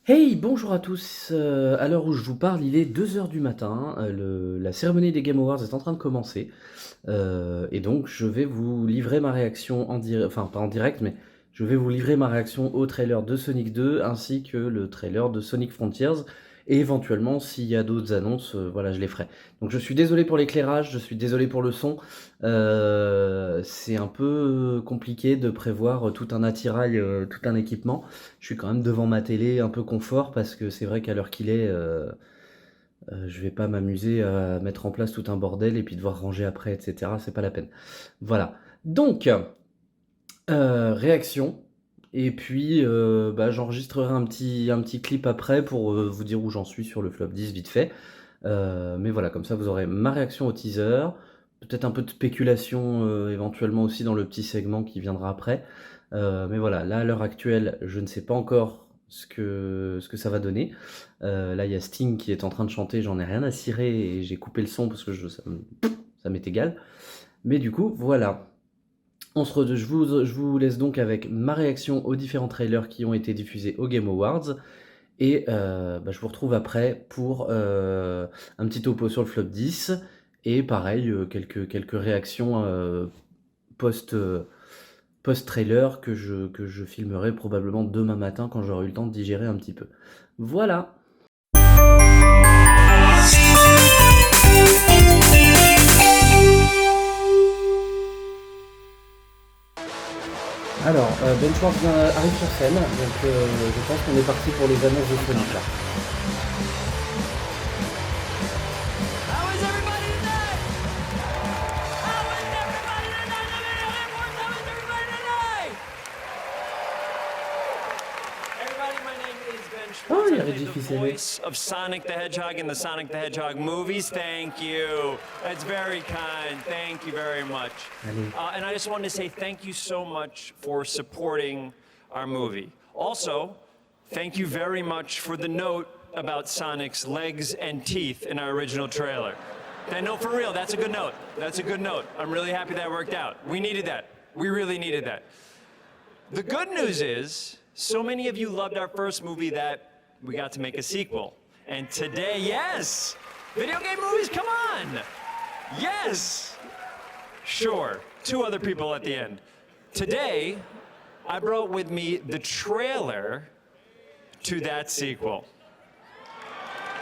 Hey, bonjour à tous. À l'heure où je vous parle, il est 2 heures du matin. La cérémonie des Game Awards est en train de commencer. Et donc, je vais vous livrer ma réaction en direct, enfin pas en direct, mais je vais vous livrer ma réaction au trailer de Sonic 2 ainsi que le trailer de Sonic Frontiers. Et éventuellement, s'il y a d'autres annonces, voilà, je les ferai. Donc, je suis désolé pour l'éclairage, je suis désolé pour le son. C'est un peu compliqué de prévoir tout un attirail, tout un équipement. Je suis quand même devant ma télé un peu confort parce que c'est vrai qu'à l'heure qu'il est, je vais pas m'amuser à mettre en place tout un bordel et puis devoir ranger après, et cetera. C'est pas la peine. Voilà. Donc, réaction et puis, bah, j'enregistrerai un petit clip après pour, vous dire où j'en suis sur le flop 10 vite fait. Mais voilà, comme ça vous aurez ma réaction au teaser, peut-être un peu de spéculation, éventuellement aussi dans le petit segment qui viendra après. Mais voilà, là, à l'heure actuelle, je ne sais pas encore ce que ça va donner. Là, il y a Sting qui est en train de chanter, j'en ai rien à cirer et j'ai coupé le son parce que ça m'est égal. Mais du coup, voilà. Je vous laisse donc avec ma réaction aux différents trailers qui ont été diffusés aux Game Awards. Et bah, je vous retrouve après pour un petit topo sur le flop 10. Et pareil, quelques réactions post, post-trailer que je filmerai probablement demain matin quand j'aurai eu le temps de digérer un petit peu. Voilà. Alors, Ben Schwartz arrive sur scène, donc je pense qu'on est parti pour les annonces de Sonic là. How is everybody tonight? How is everybody tonight? Let me hear it one time. How is everybody tonight? Everybody, my name is Ben Oh, Schwartz. il y I a play Reggie the Fils-Aimé. voice of Sonic the Hedgehog in the Sonic the Hedgehog movies. Thank you. That's very kind. Thank you very much. Allez. And I just wanted to say thank you so much for supporting our movie. Also, thank you very much for the note about Sonic's legs and teeth in our original trailer. No, for real, that's a good note. That's a good note. I'm really happy that worked out. We needed that. We really needed that. The good news is, so many of you loved our first movie that we got to make a sequel. And today, yes! Video game movies, come on! Yes! Sure, two other people at the end. Today, I brought with me the trailer to that sequel.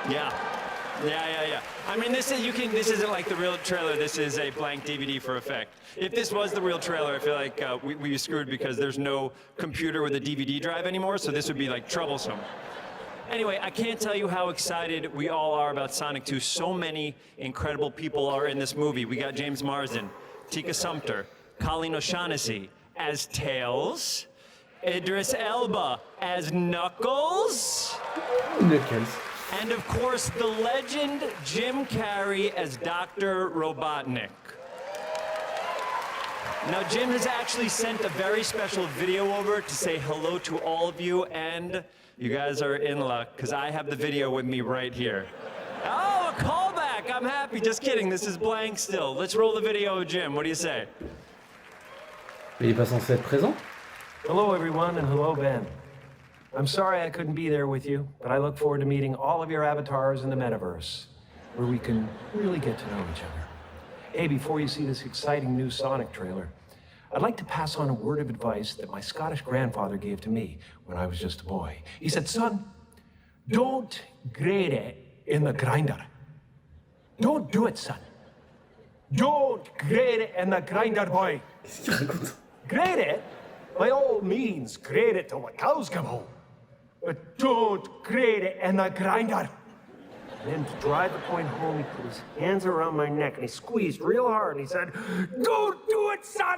Yeah. Yeah. I mean, this isn't like the real trailer. This is a blank DVD for effect. If this was the real trailer, I feel like we screwed because there's no computer with a DVD drive anymore, so this would be like troublesome. Anyway, I can't tell you how excited we all are about Sonic 2. So many incredible people are in this movie. We got James Marsden, Tika Sumpter, Colleen O'Shaughnessy as Tails, Idris Elba as Knuckles, Knuckles. and of course, the legend Jim Carrey as Dr. Robotnik. Now, Jim has actually sent a very special video over to say hello to all of you, and you guys are in luck, because I have the video with me right here. Oh, a callback! I'm happy. Just kidding. This is blank still. Let's roll the video of Jim. What do you say? Mais il est pas censé être présent? Hello, everyone, and hello, Ben. I'm sorry I couldn't be there with you, but I look forward to meeting all of your avatars in the metaverse, where we can really get to know each other. Hey, before you see this exciting new Sonic trailer, I'd like to pass on a word of advice that my Scottish grandfather gave to me when I was just a boy. He said, son, don't grate it in the grinder. Don't do it, son. Don't grate it in the grinder, boy. Qu'est-ce qu'il raconte? Grate it? By all means, grate it till the cows come home. But don't grate it in the grinder. And then to drive the point home, he put his hands around my neck and he squeezed real hard and he said, don't do it, son!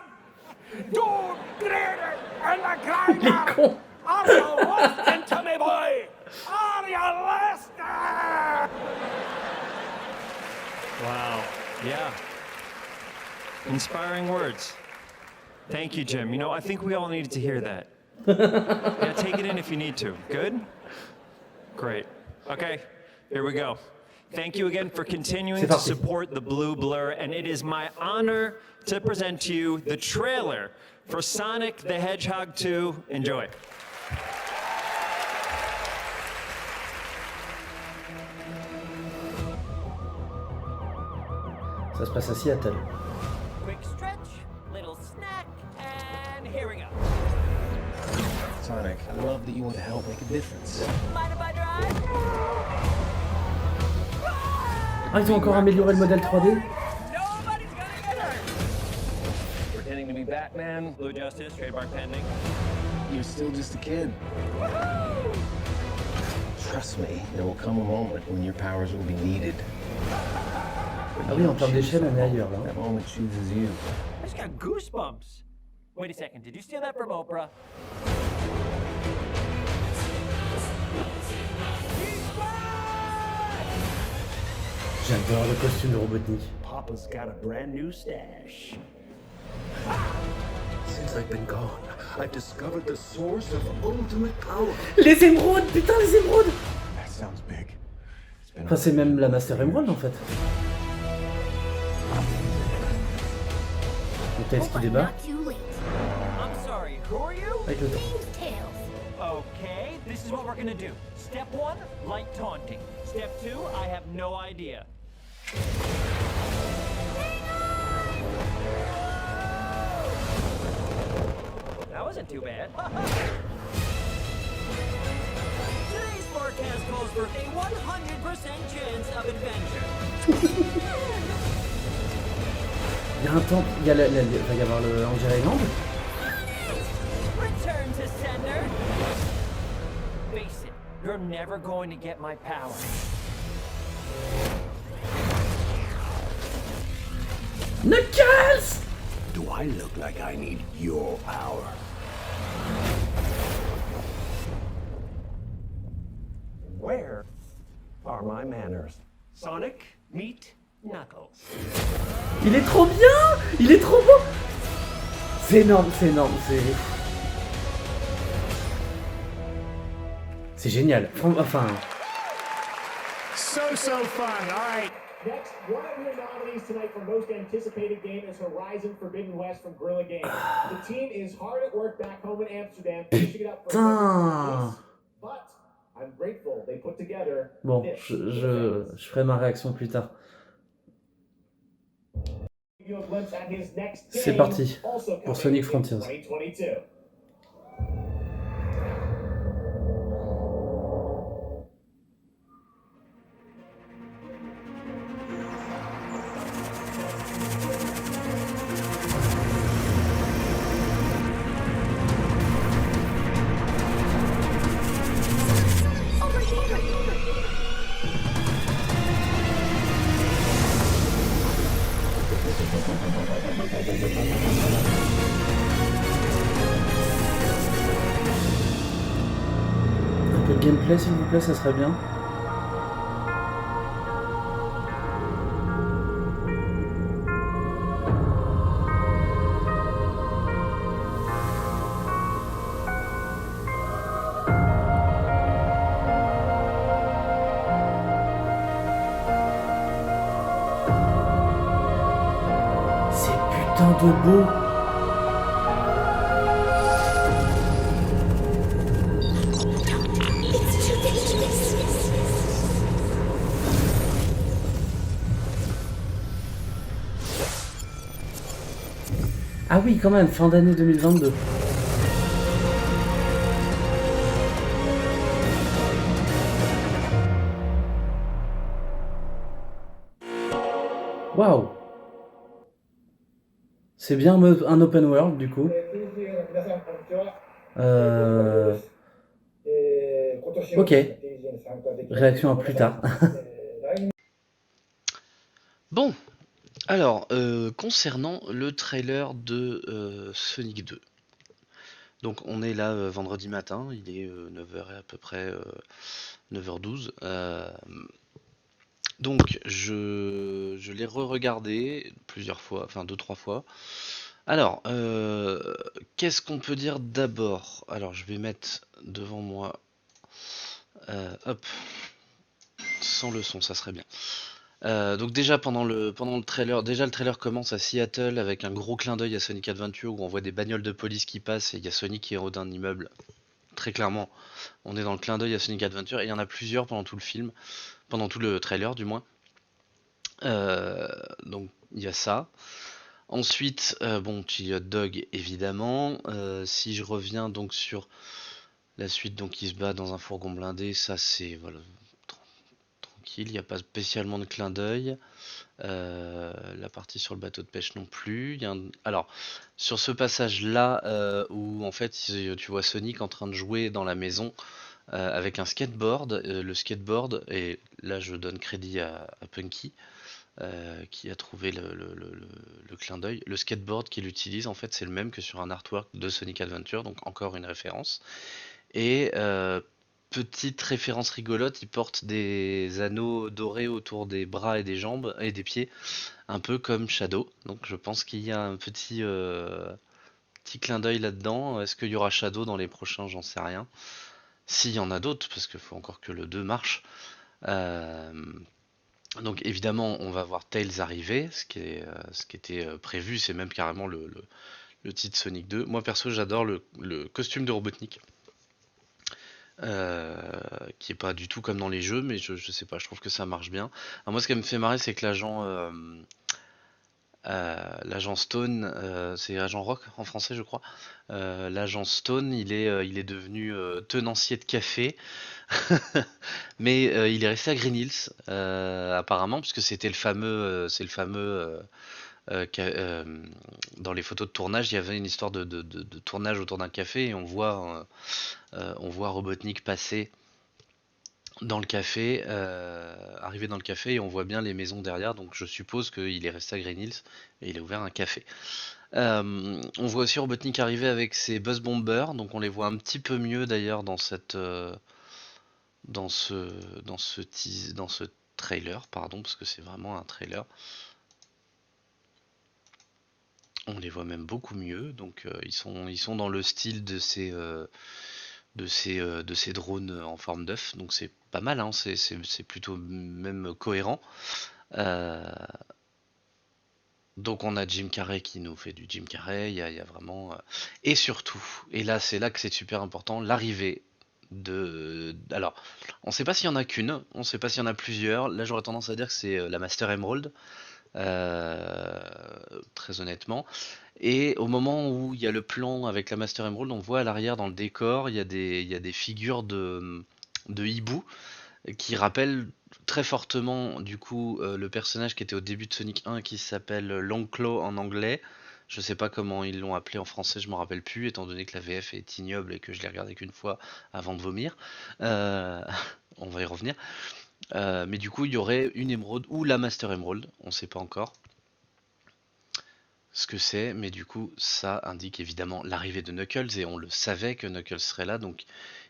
Don't grate it in the grinder! Con. Are you listening to me, boy? Are you listening? Wow. Yeah. Inspiring words. Thank you, Jim. You know, I think we all needed to hear that. Yeah, take it in if you need to. Good? Great. Okay, here we go. Thank you again for continuing C'est to parti. support the Blue Blur, and it is my honor to present to you the trailer for Sonic the Hedgehog 2. Enjoy. Ça se passe à Seattle. Quick stretch, little snack, and here we go. Sonic, I love that you want to help make a difference. Mind if I drive? Ah, ils ont encore amélioré le modèle 3D? Nobody's gonna get hurt. Pretending to be Batman. Blue Justice, trademark pending. You're still just a kid. Trust me, there will come a moment when your powers will be needed. Ah oui, en termes d'échelle, on est ailleurs là. That moment chooses you. I just got goosebumps. Wait a second, did you steal that from Oprah? J'adore le costume de Robotnik. Papa's got a brand new stash. Since I've been gone, I've discovered the source of ultimate power. Les émeraudes, putain, les émeraudes! That sounds big. It's been Enfin, c'est même la Master Emerald en fait. Le Tails qui débat. Not too late. I'm sorry, who are you? Avec le temps. Beans tails. Okay, this is what we're gonna do. Step 1, light taunting. Step 2, I have no idea. That wasn't too bad. Today's forecast calls for a 100% chance of adventure. Il y a un temps, il va y avoir le Angel Island. Return to sender. Face it, you're never going to get my power. Knuckles! Do I look like I need your power? Where are my manners? Sonic, meet Knuckles. Il est trop bien! Il est trop beau! C'est énorme, c'est énorme, c'est génial. Enfin, So fun. All right. Next, one of your nominees tonight for most anticipated game is Horizon Forbidden West from Guerrilla Games. The team is hard at work back home in Amsterdam, finishing it up for putain! but I'm grateful they put together Bon, this. je ferai ma réaction plus tard. Give you a glimpse at his next C'est game, parti also pour coming Sonic in Frontiers. 2022. Over here. Un peu de gameplay s'il vous plaît, ça serait bien. C'est putain de beau! It's too dangerous. Ah oui, quand même, fin d'année 2022. Waouh! C'est bien un open world du coup. Ok. Réaction à plus tard. Bon, alors, concernant le trailer de Sonic 2. Donc on est là vendredi matin, il est 9h à peu près 9h12. Donc je l'ai re-regardé plusieurs fois, enfin 2-3 fois. Alors, qu'est-ce qu'on peut dire d'abord? Alors je vais mettre devant moi, hop, sans le son, ça serait bien. Donc déjà pendant le trailer, déjà le trailer commence à Seattle avec un gros clin d'œil à Sonic Adventure où on voit des bagnoles de police qui passent et il y a Sonic qui est en haut d'un immeuble. Très clairement, on est dans le clin d'œil à Sonic Adventure et il y en a plusieurs pendant tout le film, pendant tout le trailer du moins. Euh, donc il y a ça. Ensuite, bon, petit hot dog évidemment. Si je reviens donc sur la suite, donc il se bat dans un fourgon blindé, ça c'est voilà, tranquille, il n'y a pas spécialement de clin d'œil. La partie sur le bateau de pêche non plus. Alors, sur ce passage-là, où en fait tu vois Sonic en train de jouer dans la maison avec un skateboard, le skateboard, et là je donne crédit à Punky, qui a trouvé le clin d'œil. Le skateboard qu'il utilise, en fait, c'est le même que sur un artwork de Sonic Adventure, donc encore une référence. Et petite référence rigolote, il porte des anneaux dorés autour des bras et des jambes et des pieds, un peu comme Shadow. Donc je pense qu'il y a un petit clin d'œil là-dedans. Est-ce qu'il y aura Shadow dans les prochains? J'en sais rien. S'il y en a d'autres, parce qu'il faut encore que le 2 marche. Euh, donc évidemment, on va voir Tails arriver, ce qui était prévu, c'est même carrément le titre Sonic 2. Moi perso, j'adore le costume de Robotnik, euh, qui est pas du tout comme dans les jeux, mais je sais pas, je trouve que ça marche bien. Alors moi, ce qui me fait marrer, c'est que l'agent Stone, c'est agent Rock en français, je crois. L'agent Stone, il est devenu tenancier de café, mais il est resté à Green Hills, apparemment, puisque c'est le fameux dans les photos de tournage, il y avait une histoire de tournage autour d'un café et on voit Robotnik passer dans le café, arriver dans le café et on voit bien les maisons derrière. Donc je suppose qu'il est resté à Green Hills et il a ouvert un café. On voit aussi Robotnik arriver avec ses Buzz Bombers, donc on les voit un petit peu mieux d'ailleurs dans ce, dans ce trailer, pardon, parce que c'est vraiment un trailer. On les voit même beaucoup mieux, donc ils sont dans le style de ces drones en forme d'œuf, donc c'est pas mal, hein, c'est plutôt même cohérent. Euh, donc on a Jim Carrey qui nous fait du Jim Carrey, il y a vraiment... Et surtout, et là c'est là que c'est super important, l'arrivée Alors, on sait pas s'il y en a qu'une, on sait pas s'il y en a plusieurs, là j'aurais tendance à dire que c'est la Master Emerald, euh, très honnêtement. Et au moment où il y a le plan avec la Master Emerald, on voit à l'arrière dans le décor, il y a des figures de hibou qui rappellent très fortement du coup le personnage qui était au début de Sonic 1 qui s'appelle Longclaw en anglais. Je sais pas comment ils l'ont appelé en français, je m'en rappelle plus, étant donné que la VF est ignoble et que je l'ai regardé qu'une fois avant de vomir. Euh, on va y revenir. Mais du coup, il y aurait une émeraude ou la Master Emerald, on sait pas encore ce que c'est, mais du coup, ça indique évidemment l'arrivée de Knuckles et on le savait que Knuckles serait là, donc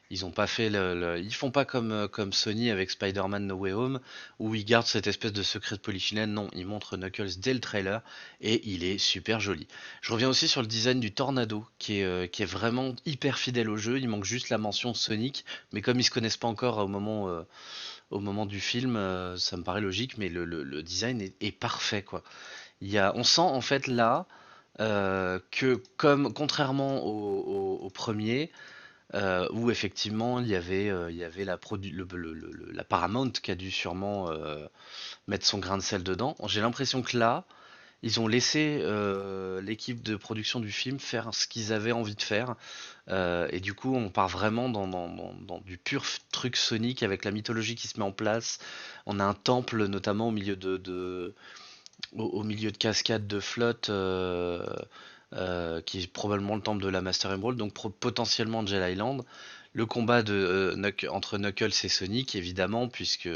ils ont pas fait ils font pas comme Sony avec Spider-Man No Way Home où ils gardent cette espèce de secret de polichinelle. Non, ils montrent Knuckles dès le trailer et il est super joli. Je reviens aussi sur le design du Tornado qui est vraiment hyper fidèle au jeu. Il manque juste la mention Sonic, mais comme ils se connaissent pas encore au moment du film, ça me paraît logique, mais le design est parfait quoi. On sent en fait là que comme contrairement au premier, où effectivement il y avait la Paramount qui a dû sûrement mettre son grain de sel dedans. J'ai l'impression que là, ils ont laissé l'équipe de production du film faire ce qu'ils avaient envie de faire. Et du coup, on part vraiment dans du pur truc Sonic avec la mythologie qui se met en place. On a un temple notamment au milieu de cascades de flotte, qui est probablement le temple de la Master Emerald, donc potentiellement Gel Island. Le combat entre Knuckles et Sonic, évidemment, puisque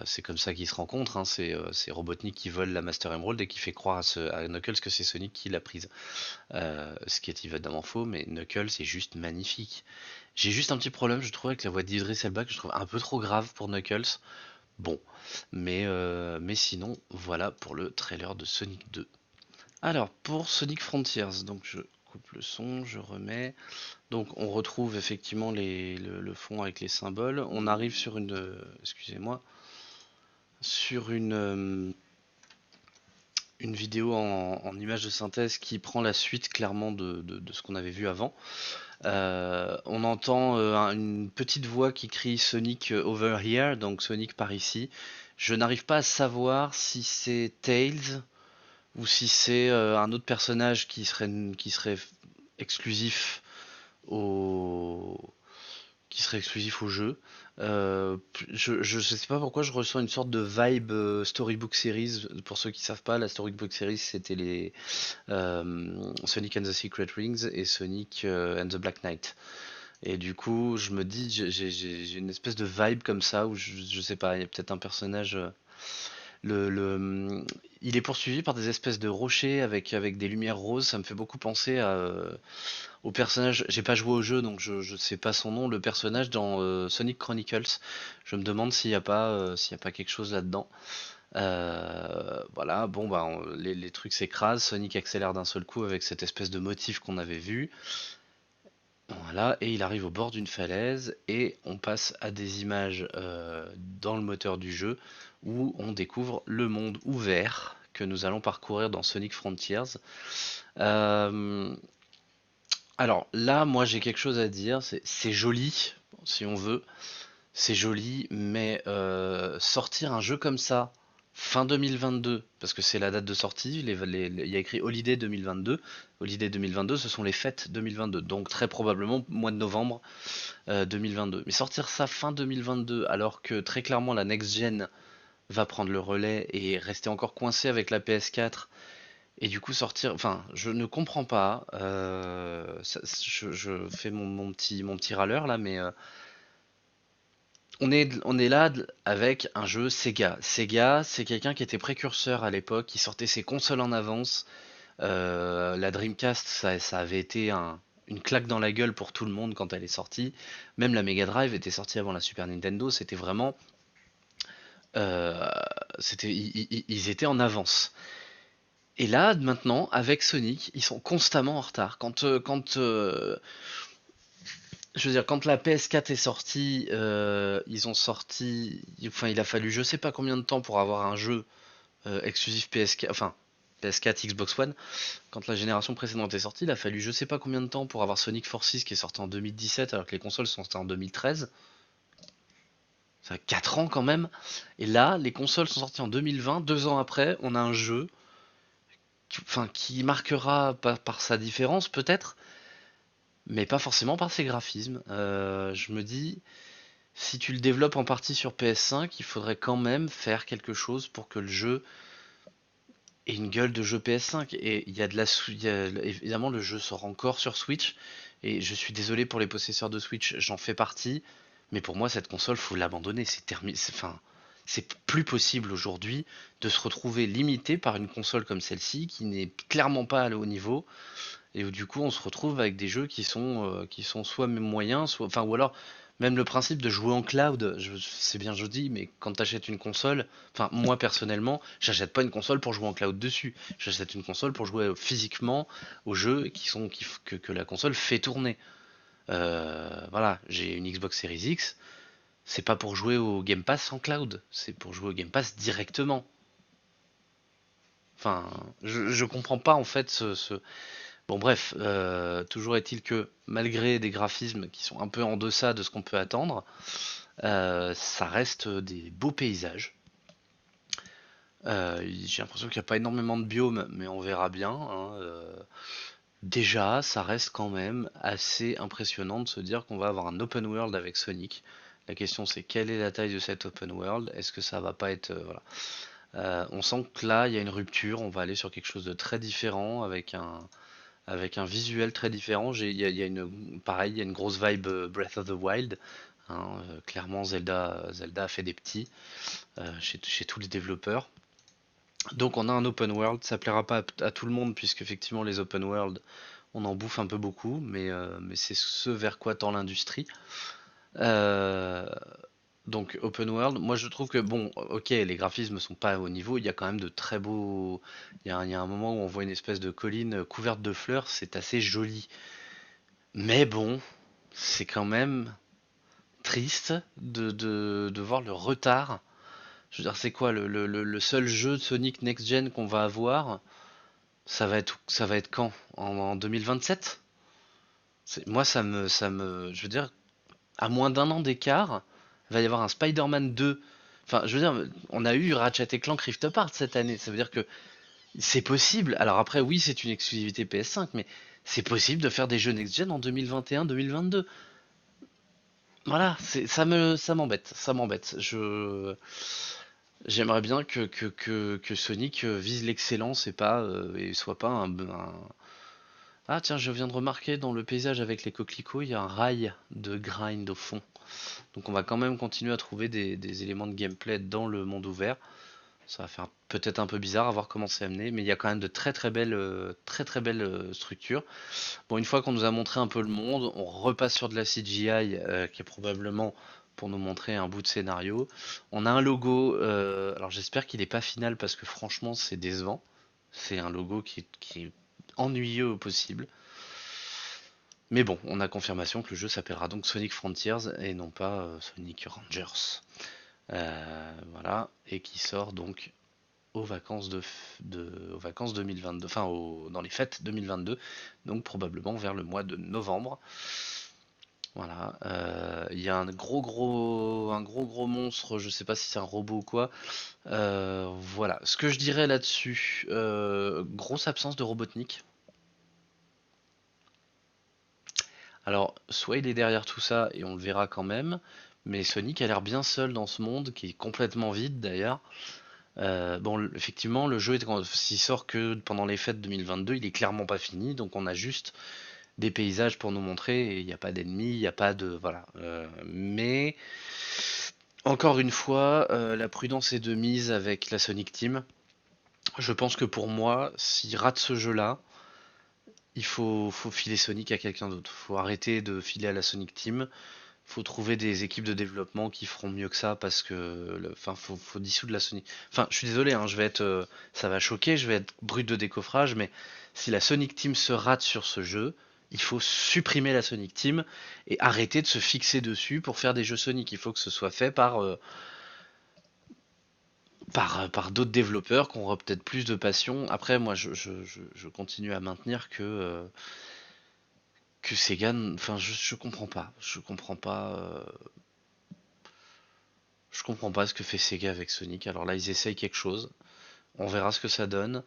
c'est comme ça qu'ils se rencontrent. Hein, c'est Robotnik qui vole la Master Emerald et qui fait croire à Knuckles que c'est Sonic qui l'a prise. Ce qui est évidemment faux, mais Knuckles est juste magnifique. J'ai juste un petit problème, je trouve, avec la voix d'Idris Elba que je trouve un peu trop grave pour Knuckles. Bon, mais sinon, voilà pour le trailer de Sonic 2. Alors, pour Sonic Frontiers, donc je coupe le son, je remets. Donc, on retrouve effectivement le fond avec les symboles. On arrive sur excusez-moi, sur une vidéo en image de synthèse qui prend la suite clairement de ce qu'on avait vu avant. On entend une petite voix qui crie Sonic over here, donc Sonic par ici. Je n'arrive pas à savoir si c'est Tails ou si c'est un autre personnage qui serait exclusif au qui serait exclusif au jeu. Je sais pas pourquoi je ressens une sorte de vibe Storybook Series. Pour ceux qui savent pas, la Storybook Series c'était les Sonic and the Secret Rings et Sonic and the Black Knight. Et du coup, je me dis, j'ai une espèce de vibe comme ça où je sais pas, il y a peut-être un personnage. Il est poursuivi par des espèces de rochers avec des lumières roses. Ça me fait beaucoup penser au personnage. J'ai pas joué au jeu donc je sais pas son nom. Le personnage dans Sonic Chronicles. Je me demande s'il y a pas quelque chose là-dedans. Voilà, bon bah les trucs s'écrasent. Sonic accélère d'un seul coup avec cette espèce de motif qu'on avait vu. Voilà, et il arrive au bord d'une falaise et on passe à des images dans le moteur du jeu où on découvre le monde ouvert que nous allons parcourir dans Sonic Frontiers. Euh, alors là, moi j'ai quelque chose à dire, c'est joli, si on veut, c'est joli, mais sortir un jeu comme ça, fin 2022, parce que c'est la date de sortie, il y a écrit Holiday 2022. Holiday 2022, ce sont les fêtes 2022, donc très probablement mois de novembre 2022. Mais sortir ça fin 2022, alors que très clairement la next gen va prendre le relais et rester encore coincé avec la PS4, et du coup sortir, enfin, je ne comprends pas. Je fais mon petit râleur là, mais on est là avec un jeu Sega. Sega, c'est quelqu'un qui était précurseur à l'époque, qui sortait ses consoles en avance. La Dreamcast, ça avait été une claque dans la gueule pour tout le monde quand elle est sortie. Même la Mega Drive était sortie avant la Super Nintendo. C'était vraiment, euh, ils étaient en avance. Et là, maintenant, avec Sonic, ils sont constamment en retard. Je veux dire, quand la PS4 est sortie, ils ont sorti, enfin, il a fallu je sais pas combien de temps pour avoir un jeu exclusif PS4, enfin PS4, Xbox One. Quand la génération précédente est sortie, il a fallu je sais pas combien de temps pour avoir Sonic Forces qui est sorti en 2017 alors que les consoles sont sorties en 2013. Ça fait 4 ans quand même. Et là, les consoles sont sorties en 2020, 2 ans après, on a un jeu qui marquera par sa différence peut-être, mais pas forcément par ses graphismes. Je me dis, si tu le développes en partie sur PS5, il faudrait quand même faire quelque chose pour que le jeu ait une gueule de jeu PS5. Et évidemment, le jeu sort encore sur Switch. Et je suis désolé pour les possesseurs de Switch, j'en fais partie. Mais pour moi, cette console, faut l'abandonner. C'est terminé. Enfin, c'est plus possible aujourd'hui de se retrouver limité par une console comme celle-ci qui n'est clairement pas à haut niveau et où du coup on se retrouve avec des jeux qui sont soit même moyens, soit, enfin, ou alors même le principe de jouer en cloud, c'est bien joli, mais quand tu achètes une console, enfin moi personnellement, j'achète pas une console pour jouer en cloud dessus, j'achète une console pour jouer physiquement aux jeux que la console fait tourner. Voilà, j'ai une Xbox Series X, c'est pas pour jouer au Game Pass en cloud, c'est pour jouer au Game Pass directement. Enfin, je comprends pas en fait Bon bref, toujours est-il que malgré des graphismes qui sont un peu en deçà de ce qu'on peut attendre, ça reste des beaux paysages. J'ai l'impression qu'il n'y a pas énormément de biomes, mais on verra bien, hein. Déjà, ça reste quand même assez impressionnant de se dire qu'on va avoir un open world avec Sonic. La question c'est quelle est la taille de cet open world? Est-ce que ça va pas être... voilà. On sent que là, il y a une rupture, on va aller sur quelque chose de très différent avec un visuel très différent. Il y a pareil, il y a une grosse vibe Breath of the Wild, hein. Clairement, Zelda a fait des petits chez tous les développeurs. Donc on a un open world, ça plaira pas à tout le monde puisque effectivement les open world, on en bouffe un peu beaucoup, mais c'est ce vers quoi tend l'industrie. Euh, donc open world, moi je trouve que bon, ok, les graphismes sont pas au niveau, il y a quand même de très beaux. Il y a un moment où on voit une espèce de colline couverte de fleurs, c'est assez joli. Mais bon, c'est quand même triste de voir le retard. Je veux dire, c'est quoi le seul jeu de Sonic Next Gen qu'on va avoir? Ça va être quand? En 2027? Moi, je veux dire, à moins d'un an d'écart, il va y avoir un Spider-Man 2. Enfin, je veux dire, on a eu Ratchet et Clank Rift Apart cette année. Ça veut dire que c'est possible. Alors après, oui, c'est une exclusivité PS5, mais c'est possible de faire des jeux next-gen en 2021-2022. Voilà, ça m'embête, ça m'embête. J'aimerais bien que Sonic vise l'excellence et pas et soit pas Ah tiens, je viens de remarquer dans le paysage avec les coquelicots, il y a un rail de grind au fond. Donc on va quand même continuer à trouver des éléments de gameplay dans le monde ouvert. Ça va faire peut-être un peu bizarre à voir comment c'est amené, mais il y a quand même de très très belles structures. Bon, une fois qu'on nous a montré un peu le monde, on repasse sur de la CGI qui est probablement pour nous montrer un bout de scénario. On a un logo, alors j'espère qu'il n'est pas final parce que franchement c'est décevant. C'est un logo qui est ennuyeux au possible. Mais bon, on a confirmation que le jeu s'appellera donc Sonic Frontiers et non pas Sonic Rangers. Voilà, et qui sort donc aux vacances aux vacances 2022, enfin dans les fêtes 2022, donc probablement vers le mois de novembre. Voilà, il y a un gros monstre, je sais pas si c'est un robot ou quoi. Voilà, ce que je dirais là-dessus, grosse absence de Robotnik. Alors, soit il est derrière tout ça et on le verra quand même, mais Sonic a l'air bien seul dans ce monde qui est complètement vide d'ailleurs. Bon, effectivement, le jeu s'il sort que pendant les fêtes 2022, il est clairement pas fini, donc on a juste des paysages pour nous montrer, et il n'y a pas d'ennemis, il n'y a pas de... Voilà. Mais, encore une fois, la prudence est de mise avec la Sonic Team. Je pense que pour moi, s'il rate ce jeu-là, faut filer Sonic à quelqu'un d'autre. Faut arrêter de filer à la Sonic Team. Faut trouver des équipes de développement qui feront mieux que ça parce que, enfin, faut dissoudre la Sonic. Enfin, je suis désolé, hein, ça va choquer, je vais être brut de décoffrage, mais si la Sonic Team se rate sur ce jeu, il faut supprimer la Sonic Team et arrêter de se fixer dessus pour faire des jeux Sonic. Il faut que ce soit fait par d'autres développeurs qui auront peut-être plus de passion. Après, moi, je continue à maintenir que Sega, enfin, je comprends pas. Je comprends pas ce que fait Sega avec Sonic. Alors là, ils essayent quelque chose. On verra ce que ça donne.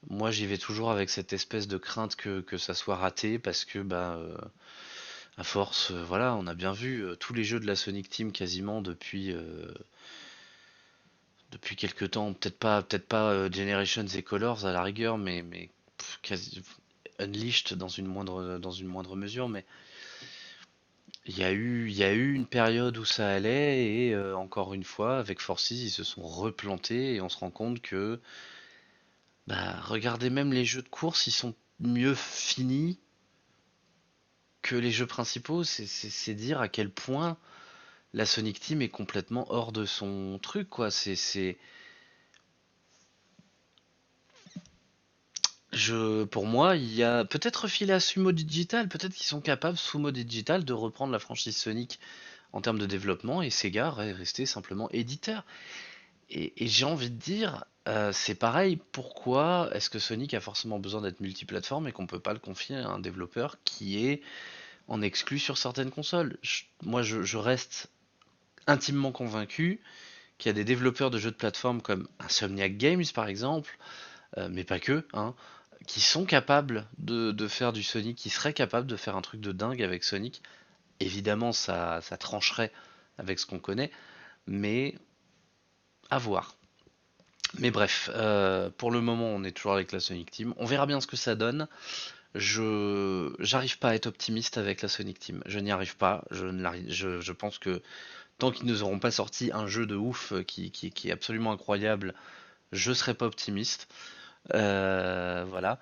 Moi, j'y vais toujours avec cette espèce de crainte que ça soit raté parce que, bah, à force, voilà, on a bien vu tous les jeux de la Sonic Team quasiment depuis quelques temps. Peut-être pas Generations et Colors à la rigueur, mais quasi Unleashed dans une moindre mesure. Mais il y a eu une période où ça allait et encore une fois, avec Forces, ils se sont replantés et on se rend compte que, bah, regardez même les jeux de course, ils sont mieux finis que les jeux principaux. C'est dire à quel point la Sonic Team est complètement hors de son truc, quoi. Pour moi, il y a peut-être refilé à Sumo Digital, peut-être qu'ils sont capables, Sumo Digital, de reprendre la franchise Sonic en termes de développement et Sega rester simplement éditeur. Et j'ai envie de dire, c'est pareil, pourquoi est-ce que Sonic a forcément besoin d'être multiplateforme et qu'on peut pas le confier à un développeur qui est en exclu sur certaines consoles? Moi, je reste intimement convaincu qu'il y a des développeurs de jeux de plateforme comme Insomniac Games par exemple, mais pas que, hein, qui sont capables de faire du Sonic, qui seraient capables de faire un truc de dingue avec Sonic. Évidemment, ça trancherait avec ce qu'on connaît, mais à voir. Mais bref, pour le moment, on est toujours avec la Sonic Team. On verra bien ce que ça donne. J'arrive pas à être optimiste avec la Sonic Team. Je n'y arrive pas. Je pense que tant qu'ils nous auront pas sorti un jeu de ouf qui est absolument incroyable, je serai pas optimiste. Voilà.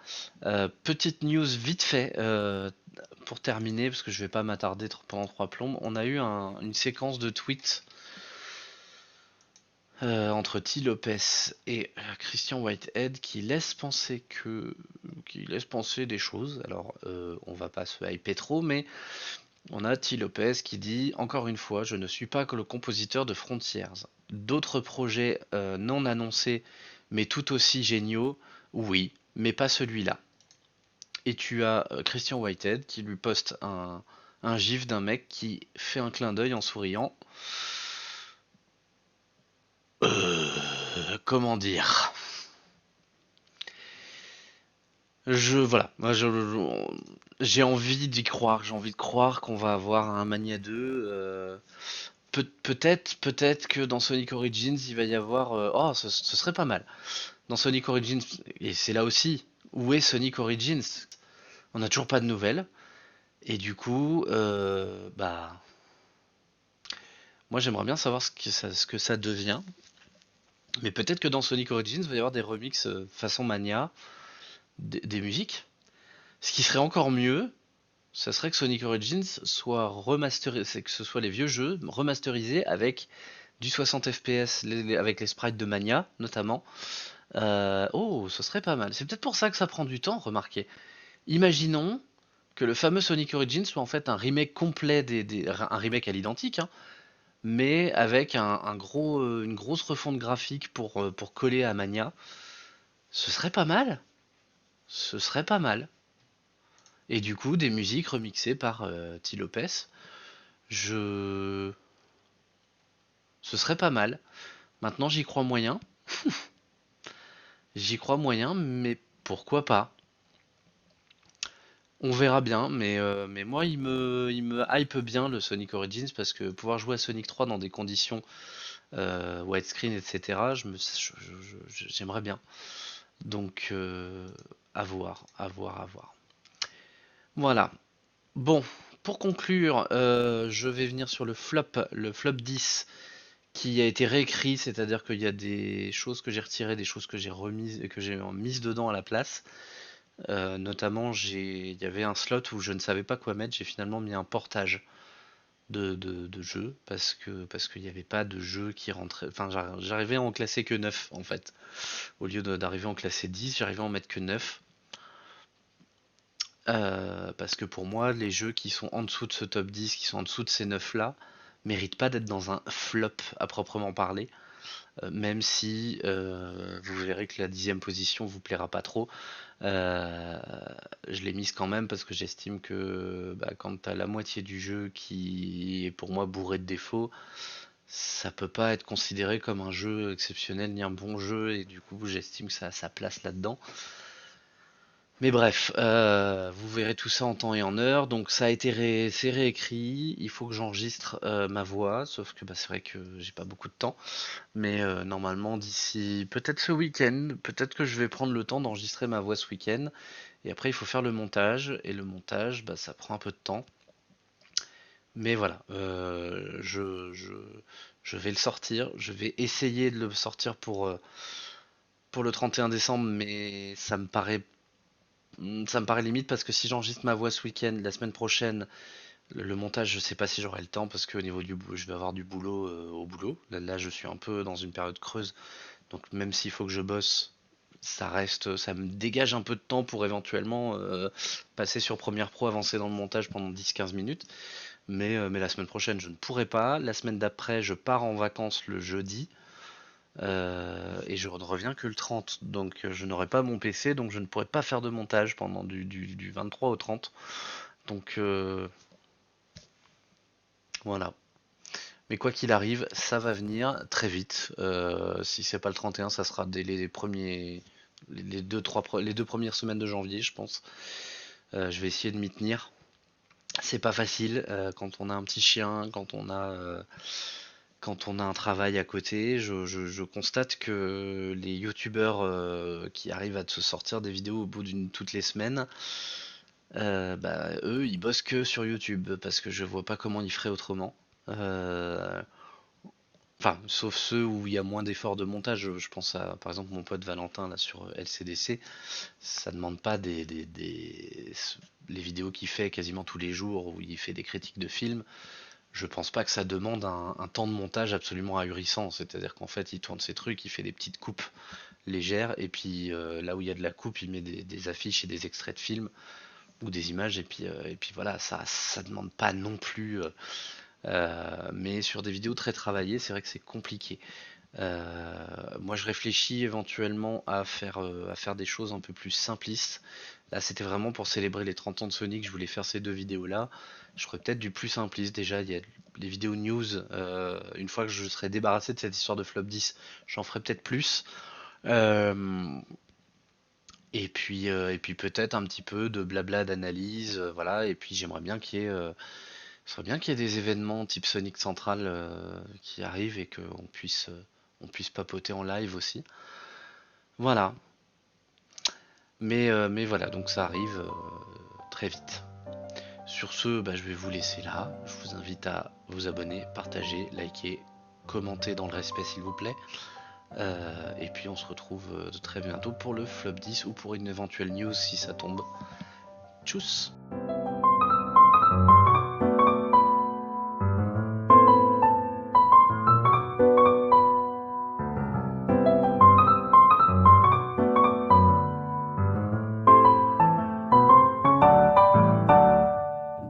Petite news vite fait pour terminer, parce que je vais pas m'attarder pendant trois plombes. On a eu une séquence de tweets entre T. Lopez et Christian Whitehead qui laisse penser des choses. Alors, on va pas se hyper trop, mais on a T. Lopez qui dit: encore une fois, je ne suis pas que le compositeur de Frontiers. D'autres projets non annoncés, mais tout aussi géniaux, oui, mais pas celui-là. Et tu as Christian Whitehead qui lui poste un gif d'un mec qui fait un clin d'œil en souriant. Comment dire? Voilà, j'ai envie d'y croire, j'ai envie de croire qu'on va avoir un Mania 2. Peut-être que dans Sonic Origins, il va y avoir. Oh, ce serait pas mal. Dans Sonic Origins, et c'est là aussi, où est Sonic Origins? On n'a toujours pas de nouvelles. Et du coup, bah, moi j'aimerais bien savoir ce que ça devient. Mais peut-être que dans Sonic Origins, il va y avoir des remixes façon Mania, des musiques. Ce qui serait encore mieux, ça serait que Sonic Origins soit remasterisé, c'est que ce soit les vieux jeux remasterisés avec du 60 FPS, avec les sprites de Mania notamment. Oh, ce serait pas mal. C'est peut-être pour ça que ça prend du temps, remarquez. Imaginons que le fameux Sonic Origins soit en fait un remake complet un remake à l'identique, hein, mais avec une grosse refonte graphique pour coller à Mania. Ce serait pas mal. Ce serait pas mal. Et du coup, des musiques remixées par Ty Lopez. Je... Ce serait pas mal. Maintenant, j'y crois moyen. J'y crois moyen, mais pourquoi pas? On verra bien, mais moi, il me hype bien le Sonic Origins parce que pouvoir jouer à Sonic 3 dans des conditions widescreen, etc., j'aimerais bien. Donc, à voir, à voir, à voir. Voilà. Bon, pour conclure, je vais venir sur le flop 10 qui a été réécrit, c'est-à-dire qu'il y a des choses que j'ai retirées, des choses que j'ai remises, que j'ai mises dedans à la place. Notamment, il y avait un slot où je ne savais pas quoi mettre, j'ai finalement mis un portage de jeu parce qu'il n'y avait pas de jeu qui rentrait. Enfin, j'arrivais à en classer que 9 en fait. Au lieu d'arriver à en classer 10, j'arrivais à en mettre que 9. Parce que pour moi, les jeux qui sont en dessous de ce top 10, qui sont en dessous de ces 9 là, méritent pas d'être dans un flop à proprement parler. Même si vous verrez que la 10e position vous plaira pas trop. Euh, je l'ai mise quand même parce que j'estime que bah, quand t'as la moitié du jeu qui est pour moi bourré de défauts, ça peut pas être considéré comme un jeu exceptionnel ni un bon jeu, et du coup j'estime que ça a sa place là-dedans. Mais bref, vous verrez tout ça en temps et en heure. Donc ça a été c'est réécrit. Il faut que j'enregistre ma voix, sauf que bah, c'est vrai que j'ai pas beaucoup de temps. Mais normalement d'ici peut-être ce week-end, peut-être que je vais prendre le temps d'enregistrer ma voix ce week-end. Et après il faut faire le montage. Et le montage, bah, ça prend un peu de temps. Mais voilà, je vais le sortir. Je vais essayer de le sortir pour le 31 décembre, mais ça me paraît limite parce que si j'enregistre ma voix ce week-end, la semaine prochaine, le montage, je sais pas si j'aurai le temps parce qu'au niveau du boulot, je vais avoir du boulot au boulot. Là, je suis un peu dans une période creuse, donc même s'il faut que je bosse, ça me dégage un peu de temps pour éventuellement passer sur Premiere Pro, avancer dans le montage pendant 10-15 minutes. Mais la semaine prochaine, je ne pourrai pas. La semaine d'après, je pars en vacances le jeudi. Et je ne reviens que le 30, donc je n'aurai pas mon PC, donc je ne pourrai pas faire de montage pendant du 23 au 30. Donc voilà. Mais quoi qu'il arrive, ça va venir très vite. Si c'est pas le 31, ça sera dès les premiers, les deux premières semaines de janvier, je pense. Je vais essayer de m'y tenir. C'est pas facile quand on a un petit chien, quand on a un travail à côté. Je constate que les youtubeurs qui arrivent à se sortir des vidéos au bout toutes les semaines, bah, eux, ils bossent que sur YouTube parce que je vois pas comment ils feraient autrement. Euh, Enfin, sauf ceux où il y a moins d'efforts de montage. Je pense à, par exemple, mon pote Valentin là sur LCDC. Ça demande pas les vidéos qu'il fait quasiment tous les jours où il fait des critiques de films. Je pense pas que ça demande un temps de montage absolument ahurissant. C'est-à-dire qu'en fait, il tourne ses trucs, il fait des petites coupes légères, et puis là où il y a de la coupe, il met des affiches et des extraits de films ou des images, et puis voilà, ça demande pas non plus. Mais sur des vidéos très travaillées, c'est vrai que c'est compliqué. Moi, je réfléchis éventuellement à faire des choses un peu plus simplistes, Là, c'était vraiment pour célébrer les 30 ans de Sonic, je voulais faire ces deux vidéos-là. Je ferais peut-être du plus simpliste. Déjà, il y a les vidéos news. Une fois que je serai débarrassé de cette histoire de flop 10, j'en ferai peut-être plus. Euh, et puis peut-être un petit peu de blabla d'analyse, voilà. Et puis j'aimerais bien qu'il y ait, ce serait bien qu'il y ait des événements type Sonic Central qui arrivent et on puisse papoter en live aussi. Voilà. Mais voilà, donc ça arrive très vite. Sur ce, bah, je vais vous laisser là. Je vous invite à vous abonner, partager, liker, commenter dans le respect s'il vous plaît. Et puis on se retrouve très bientôt pour le flop 10 ou pour une éventuelle news si ça tombe. Tchuss!